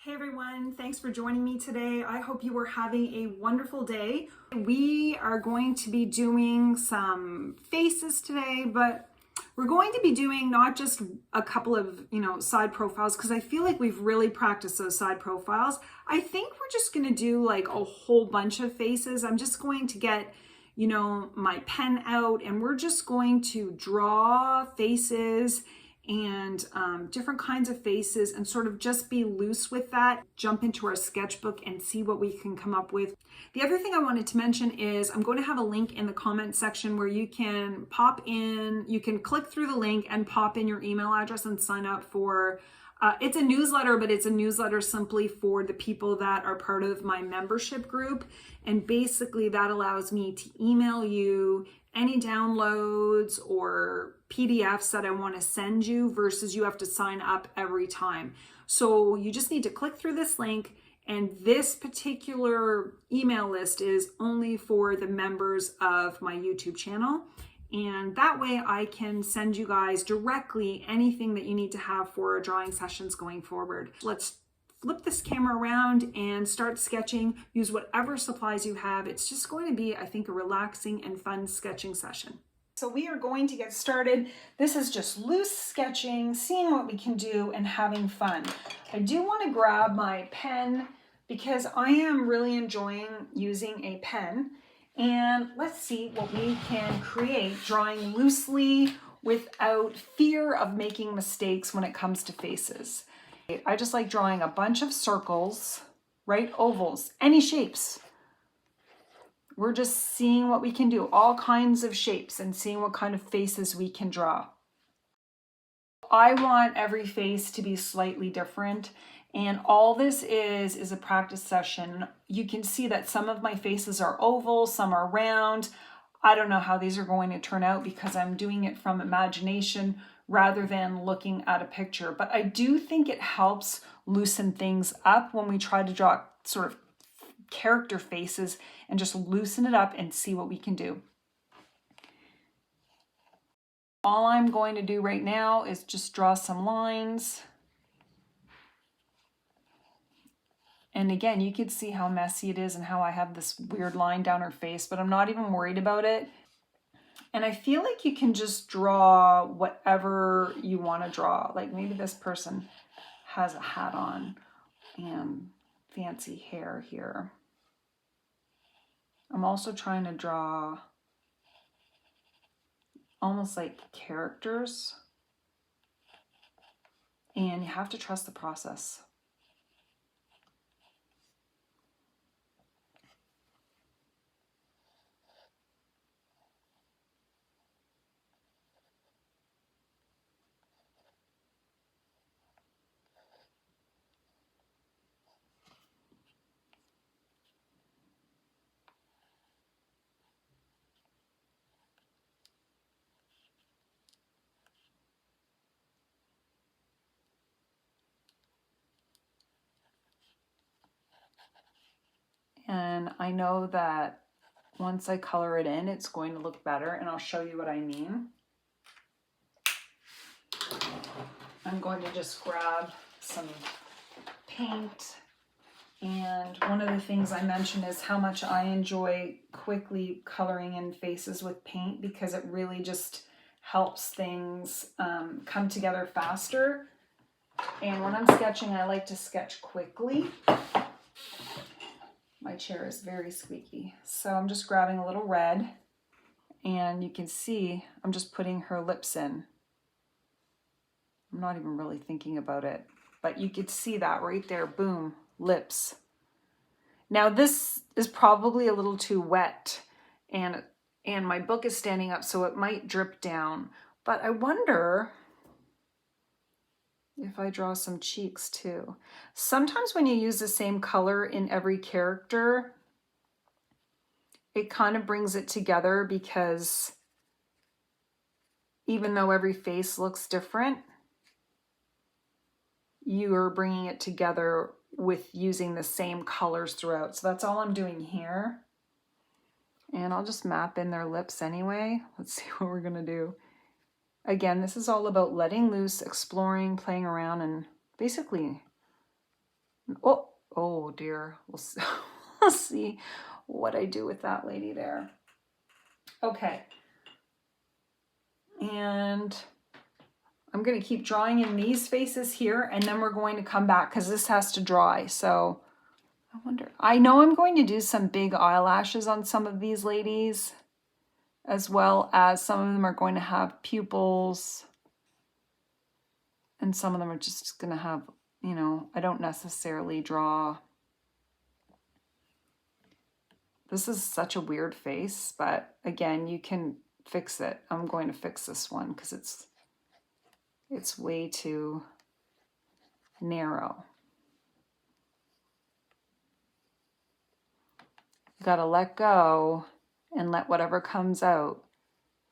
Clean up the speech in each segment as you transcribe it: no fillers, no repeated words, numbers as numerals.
Hey everyone, thanks for joining me today. I hope you are having a wonderful day. We are going to be doing some faces today, but we're going to be doing not just a couple of, side profiles, because I feel like we've really practiced those side profiles. I think we're just going to do like a whole bunch of faces. I'm just going to get, my pen out and we're just going to draw faces and different kinds of faces and sort of just be loose with that, jump into our sketchbook and see what we can come up with. The other thing I wanted to mention is I'm going to have a link in the comment section where you can you can click through the link and pop in your email address and sign up for, it's a newsletter, but it's a newsletter simply for the people that are part of my membership group. And basically that allows me to email you any downloads or PDFs that I want to send you versus you have to sign up every time. So you just need to click through this link, and this particular email list is only for the members of my YouTube channel. And that way I can send you guys directly anything that you need to have for our drawing sessions going forward. Let's flip this camera around and start sketching. Use whatever supplies you have. It's just going to be, I think, a relaxing and fun sketching session. So we are going to get started. This is just loose sketching, seeing what we can do and having fun. I do want to grab my pen because I am really enjoying using a pen. And let's see what we can create drawing loosely without fear of making mistakes when it comes to faces. I just like drawing a bunch of circles, right? Ovals, any shapes. We're just seeing what we can do, all kinds of shapes, and seeing what kind of faces we can draw. I want every face to be slightly different, and all this is a practice session. You can see that some of my faces are oval, some are round. I don't know how these are going to turn out because I'm doing it from imagination rather than looking at a picture. But I do think it helps loosen things up when we try to draw sort of character faces and just loosen it up and see what we can do. All I'm going to do right now is just draw some lines. And again, you can see how messy it is and how I have this weird line down her face, but I'm not even worried about it. And I feel like you can just draw whatever you want to draw. Like maybe this person has a hat on and fancy hair here. I'm also trying to draw almost like characters. And you have to trust the process. And I know that once I color it in, it's going to look better, and I'll show you what I mean. I'm going to just grab some paint. And one of the things I mentioned is how much I enjoy quickly coloring in faces with paint because it really just helps things come together faster. And when I'm sketching, I like to sketch quickly. My chair is very squeaky. So I'm just grabbing a little red, and you can see I'm just putting her lips in. I'm not even really thinking about it, but you could see that right there, boom, lips. Now this is probably a little too wet, and my book is standing up, so it might drip down, but I wonder if I draw some cheeks too. Sometimes when you use the same color in every character, it kind of brings it together because even though every face looks different, you are bringing it together with using the same colors throughout. So that's all I'm doing here. And I'll just map in their lips anyway. Let's see what we're gonna do. Again, this is all about letting loose, exploring, playing around, and basically Oh, oh dear. We'll see what I do with that lady there. Okay. And I'm going to keep drawing in these faces here, and then we're going to come back because this has to dry. So I wonder, I know I'm going to do some big eyelashes on some of these ladies, as well as some of them are going to have pupils, and some of them are just going to have, you know, I don't necessarily draw. This is such a weird face, but again, you can fix it. I'm going to fix this one because it's way too narrow. You got to let go and let whatever comes out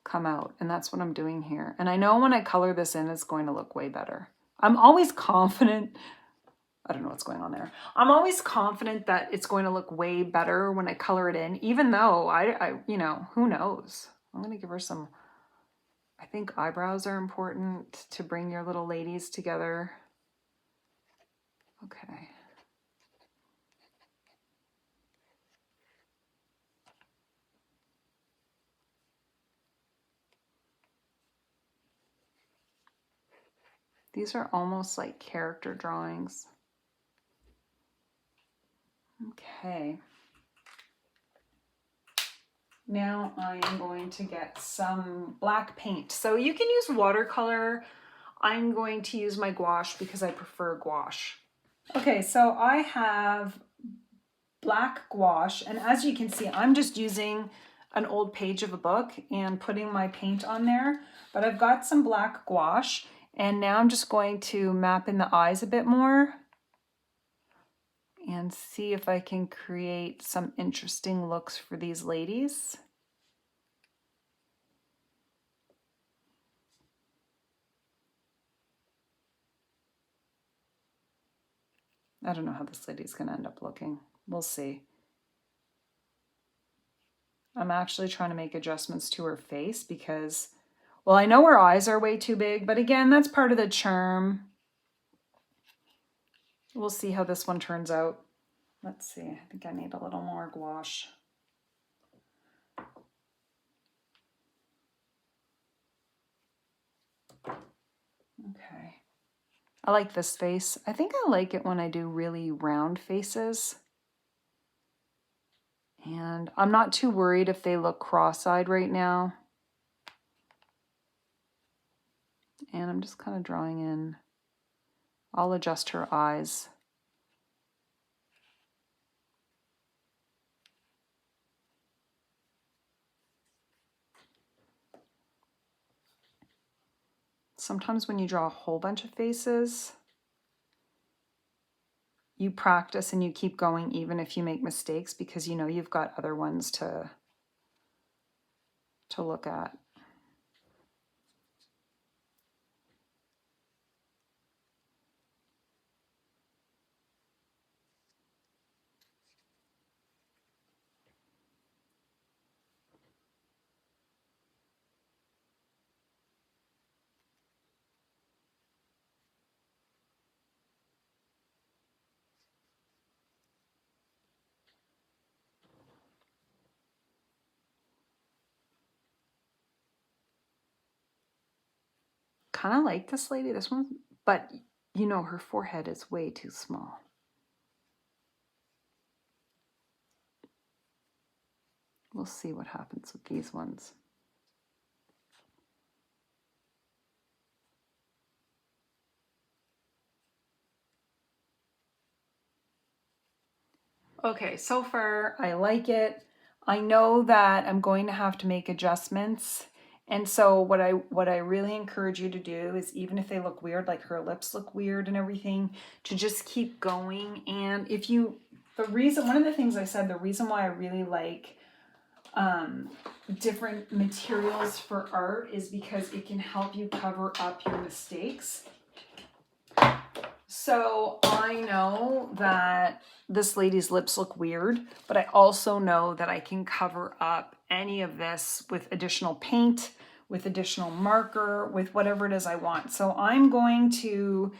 come out. And that's what I'm doing here. And I know when I color this in, it's going to look way better. I'm always confident. I don't know what's going on there. I'm always confident that it's going to look way better when I color it in, even though I you know, who knows? I'm going to give her some, I think eyebrows are important to bring your little ladies together. Okay. These are almost like character drawings. Okay. Now I am going to get some black paint. So you can use watercolor. I'm going to use my gouache because I prefer gouache. Okay, so I have black gouache, and as you can see, I'm just using an old page of a book and putting my paint on there, but I've got some black gouache, and now I'm just going to map in the eyes a bit more and see if I can create some interesting looks for these ladies. I don't know how this lady's going to end up looking. We'll see. I'm actually trying to make adjustments to her face because, well, I know her eyes are way too big, but again, that's part of the charm. We'll see how this one turns out. Let's see. I think I need a little more gouache. Okay. I like this face. I think I like it when I do really round faces. And I'm not too worried if they look cross-eyed right now. And I'm just kind of drawing in. I'll adjust her eyes. Sometimes when you draw a whole bunch of faces, you practice and you keep going even if you make mistakes because you know you've got other ones to look at. Kind of like this lady, this one, but you know her forehead is way too small. We'll see what happens with these ones. Okay, so far I like it. I know that I'm going to have to make adjustments. And so what I really encourage you to do is, even if they look weird, like her lips look weird and everything, to just keep going. And if you, one of the things I said, the reason why I really like different materials for art is because it can help you cover up your mistakes. So I know that this lady's lips look weird, but I also know that I can cover up any of this with additional paint, with additional marker, with whatever it is I want. So I'm going to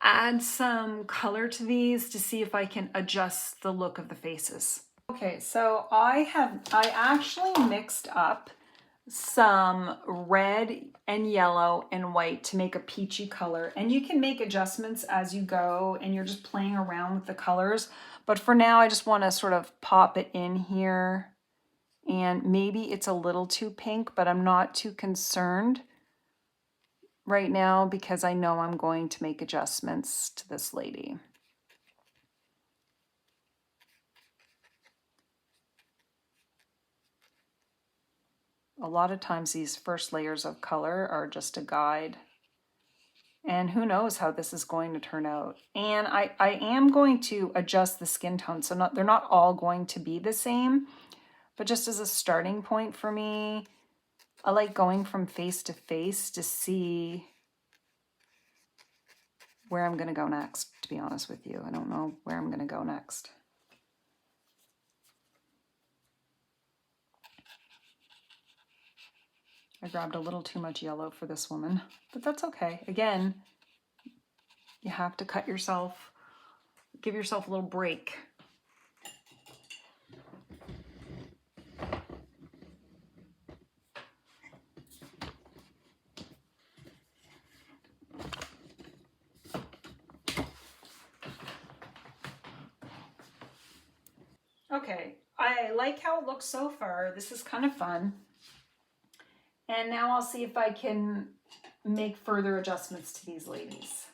add some color to these to see if I can adjust the look of the faces. Okay, so I actually mixed up some red and yellow and white to make a peachy color, and you can make adjustments as you go and you're just playing around with the colors, but for now I just want to sort of pop it in here, and maybe it's a little too pink, but I'm not too concerned right now because I know I'm going to make adjustments to this lady. A lot of times these first layers of color are just a guide. And who knows how this is going to turn out. And I am going to adjust the skin tone. So they're not all going to be the same. But just as a starting point for me, I like going from face to see where I'm going to go next, to be honest with you. I don't know where I'm going to go next. I grabbed a little too much yellow for this woman, but that's okay. Again, you have to cut yourself, give yourself a little break. Okay, I like how it looks so far. This is kind of fun. And now I'll see if I can make further adjustments to these ladies.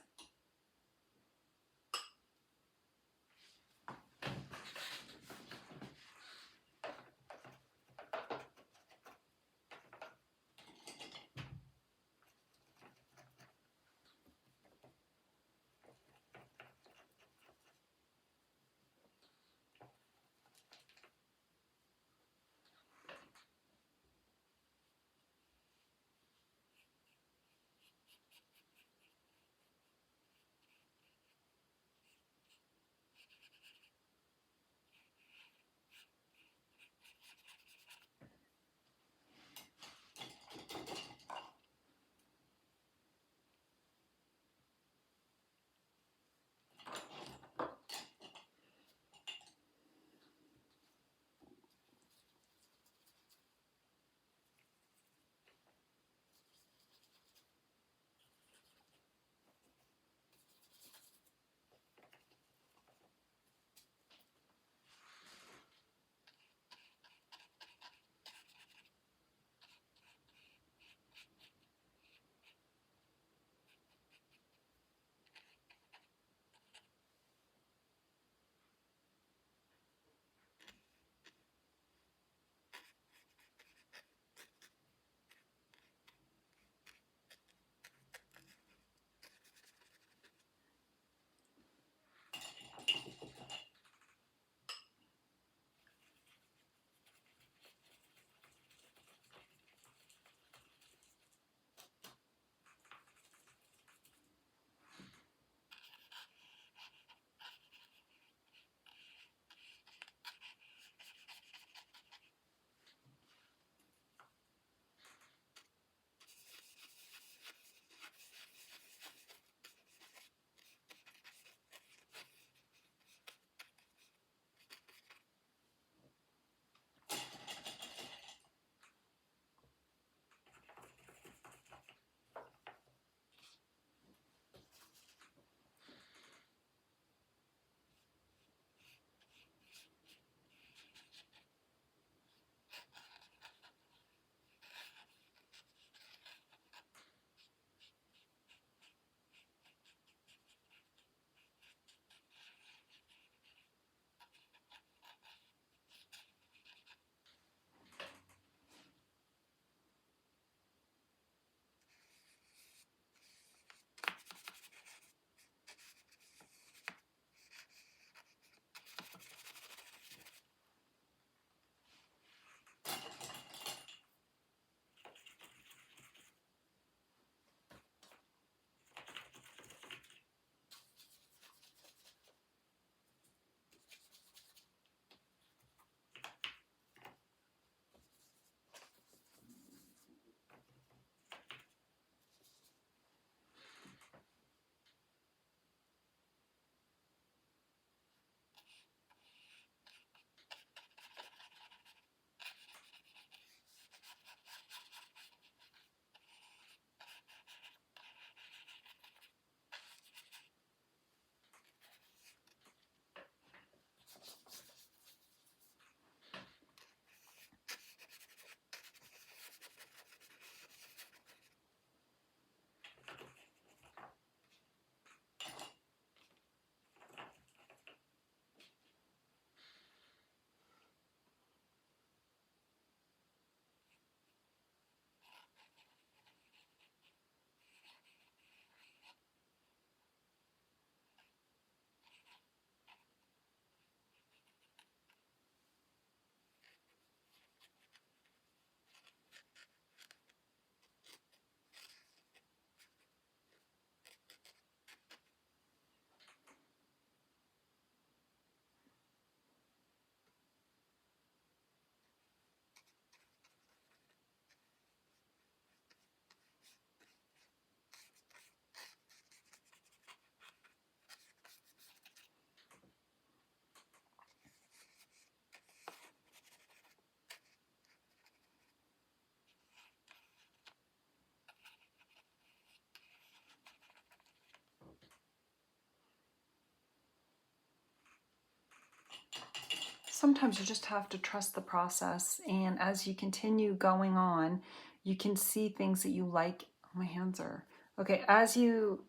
sometimes you just have to trust the process. And as you continue going on, you can see things that you like. Oh, my hands are, okay, as you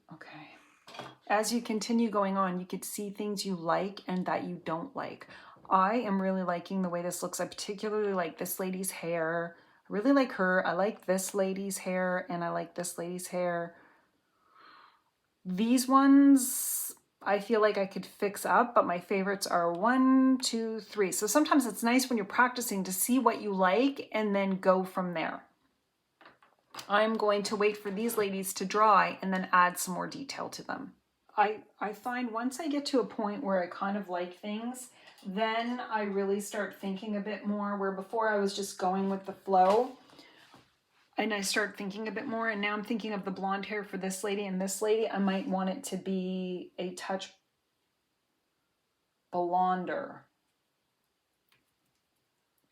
continue going on, you could see things you like and that you don't like. I am really liking the way this looks. I particularly like this lady's hair. I really like her. I like this lady's hair, and I like this lady's hair. These ones I feel like I could fix up, but my favorites are 1, 2, 3. So sometimes it's nice when you're practicing to see what you like and then go from there. I'm going to wait for these ladies to dry and then add some more detail to them. I find once I get to a point where I kind of like things, then I really start thinking a bit more, where before I was just going with the flow. And I start thinking a bit more, and now I'm thinking of the blonde hair for this lady and this lady. I might want it to be a touch blonder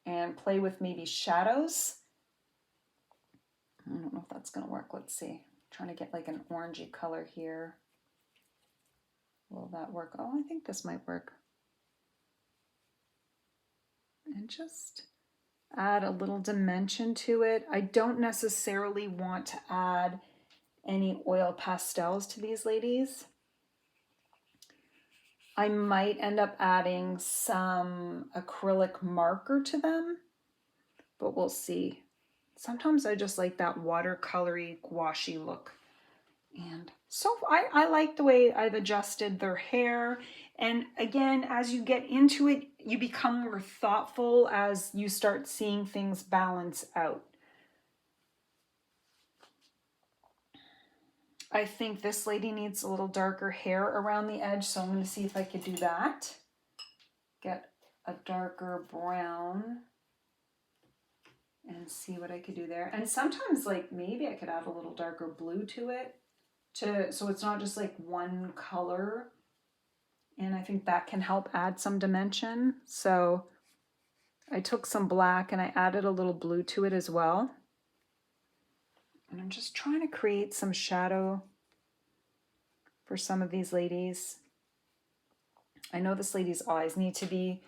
and play with maybe shadows. I don't know if that's going to work. Let's see. I'm trying to get like an orangey color here. Will that work? Oh, I think this might work. And just add a little dimension to it. I don't necessarily want to add any oil pastels to these ladies. I might end up adding some acrylic marker to them, but we'll see. Sometimes I just like that watercolory gouache look. And so I like the way I've adjusted their hair. And again, as you get into it, you become more thoughtful as you start seeing things balance out. I think this lady needs a little darker hair around the edge, so I'm going to see if I could do that. Get a darker brown and see what I could do there. And sometimes, like, maybe I could add a little darker blue to it, so it's not just like one color. And I think that can help add some dimension. So I took some black and I added a little blue to it as well. And I'm just trying to create some shadow for some of these ladies. I know this lady's eyes need to be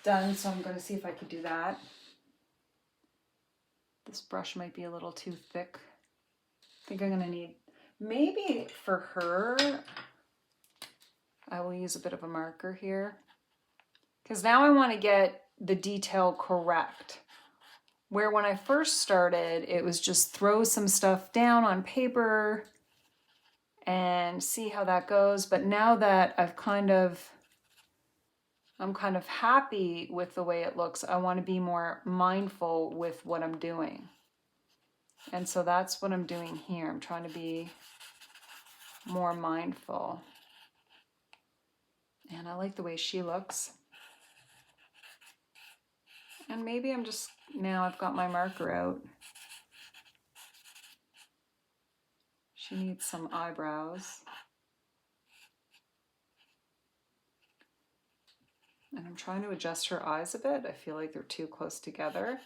done, so I'm going to see if I could do that. This brush might be a little too thick. I think I'm going to need, maybe for her, I will use a bit of a marker here. Because now I want to get the detail correct. Where when I first started, it was just throw some stuff down on paper and see how that goes. But now that I'm kind of happy with the way it looks, I want to be more mindful with what I'm doing. And so that's what I'm doing here. I'm trying to be more mindful. And I like the way she looks. And maybe I'm just, now I've got my marker out. She needs some eyebrows. And I'm trying to adjust her eyes a bit. I feel like they're too close together.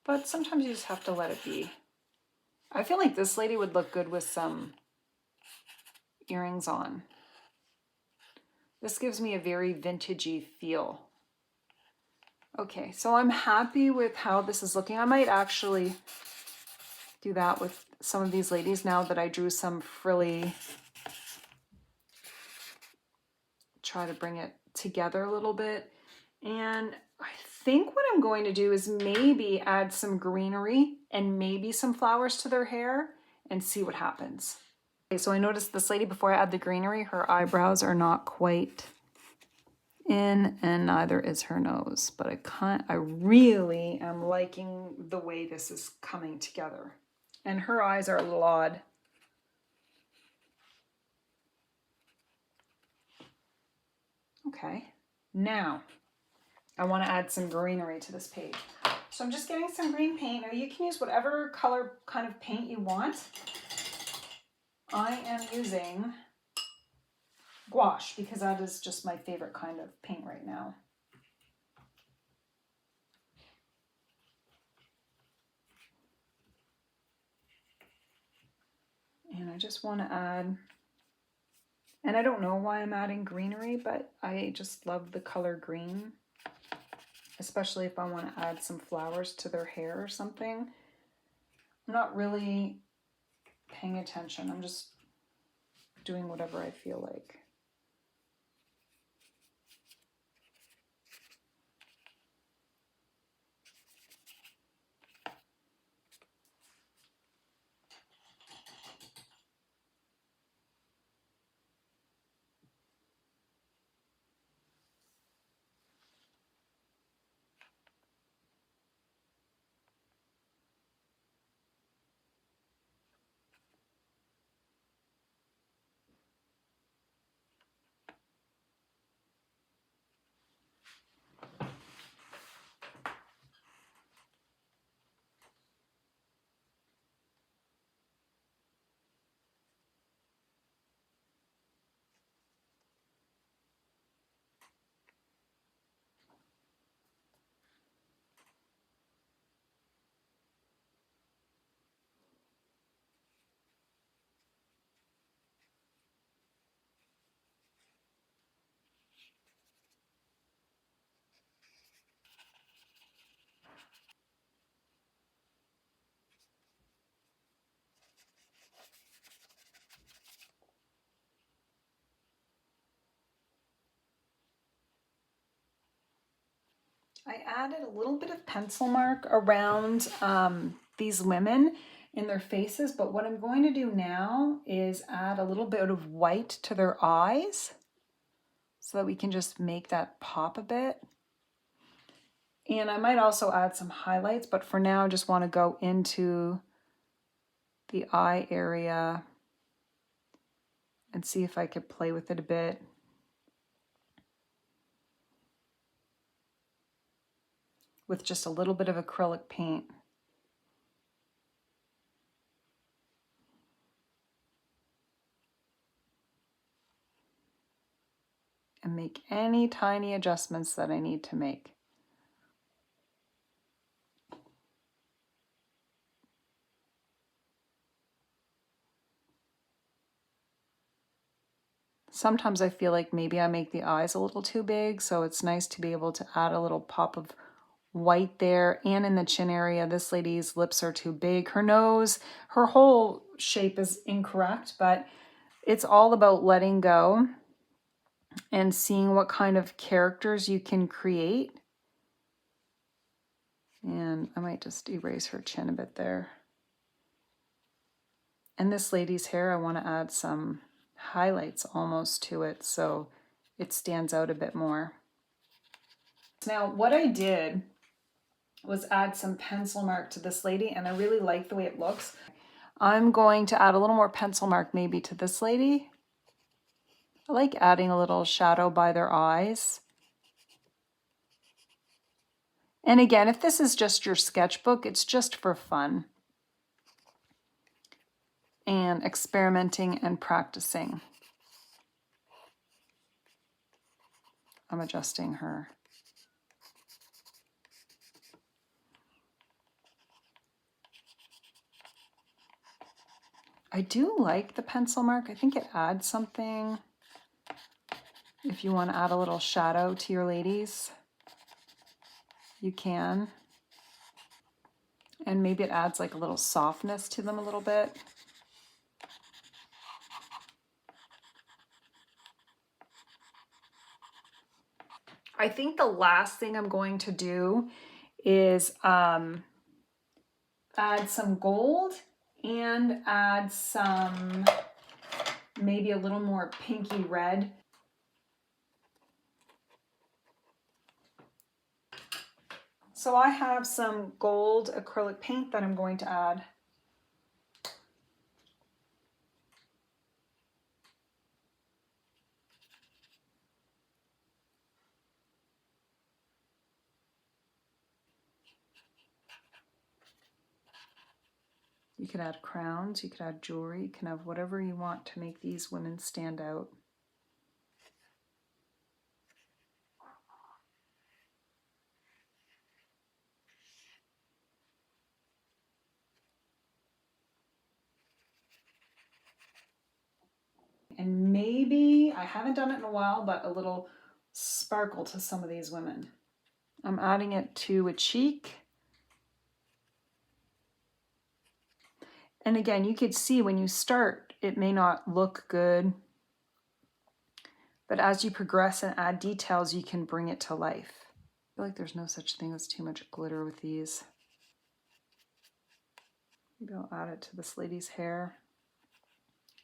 But sometimes you just have to let it be. I feel like this lady would look good with some earrings on. This gives me a very vintagey feel. Okay, so I'm happy with how this is looking. I might actually do that with some of these ladies now that I drew some frilly. Try to bring it together a little bit. And I think what I'm going to do is maybe add some greenery and maybe some flowers to their hair and see what happens. Okay, so I noticed this lady, before I add the greenery, her eyebrows are not quite in, and neither is her nose. But I really am liking the way this is coming together. And her eyes are a little odd. Okay, now I want to add some greenery to this page. So I'm just getting some green paint. Now you can use whatever color kind of paint you want. I am using gouache because that is just my favorite kind of paint right now. And I just want to add, and I don't know why I'm adding greenery, but I just love the color green. especially if I want to add some flowers to their hair or something. I'm not really paying attention. I'm just doing whatever I feel like. I added a little bit of pencil mark around these women in their faces, but what I'm going to do now is add a little bit of white to their eyes so that we can just make that pop a bit. And I might also add some highlights, but for now I just want to go into the eye area and see if I could play with it a bit. With just a little bit of acrylic paint. And make any tiny adjustments that I need to make. Sometimes I feel like maybe I make the eyes a little too big, so it's nice to be able to add a little pop of white there. And in the chin area, this lady's lips are too big. Her nose, her whole shape is incorrect, but it's all about letting go and seeing what kind of characters you can create. And I might just erase her chin a bit there. And this lady's hair, I want to add some highlights almost to it so it stands out a bit more. Now what I did was add some pencil mark to this lady, and I really like the way it looks. I'm going to add a little more pencil mark maybe to this lady. I like adding a little shadow by their eyes. And again, if this is just your sketchbook, it's just for fun and experimenting and practicing. I'm adjusting her. I do like the pencil mark. I think it adds something. If you want to add a little shadow to your ladies, you can. And maybe it adds like a little softness to them a little bit. I think the last thing I'm going to do is add some gold and add some, maybe a little more pinky red. So I have some gold acrylic paint that I'm going to add. You could add crowns, you could add jewelry, you can have whatever you want to make these women stand out. And maybe, I haven't done it in a while, but a little sparkle to some of these women. I'm adding it to a cheek. And again, you could see when you start, it may not look good, but as you progress and add details, you can bring it to life. I feel like there's no such thing as too much glitter with these. Maybe I'll add it to this lady's hair.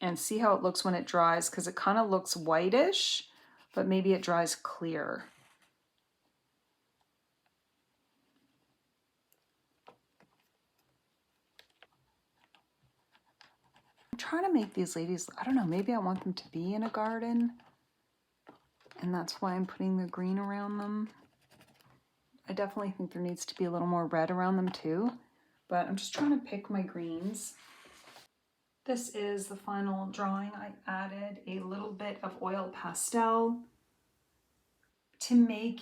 And see how it looks when it dries, because it kind of looks whitish, but maybe it dries clear. I'm trying to make these ladies, I don't know, maybe I want them to be in a garden, and that's why I'm putting the green around them. I definitely think there needs to be a little more red around them too, but I'm just trying to pick my greens. This is the final drawing. I added a little bit of oil pastel to make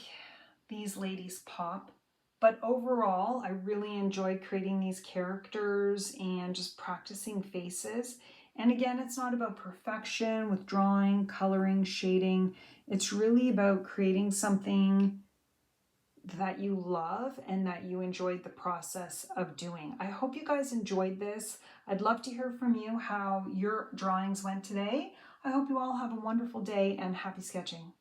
these ladies pop. But overall, I really enjoyed creating these characters and just practicing faces. And again, it's not about perfection with drawing, coloring, shading. It's really about creating something that you love and that you enjoyed the process of doing. I hope you guys enjoyed this. I'd love to hear from you how your drawings went today. I hope you all have a wonderful day and happy sketching.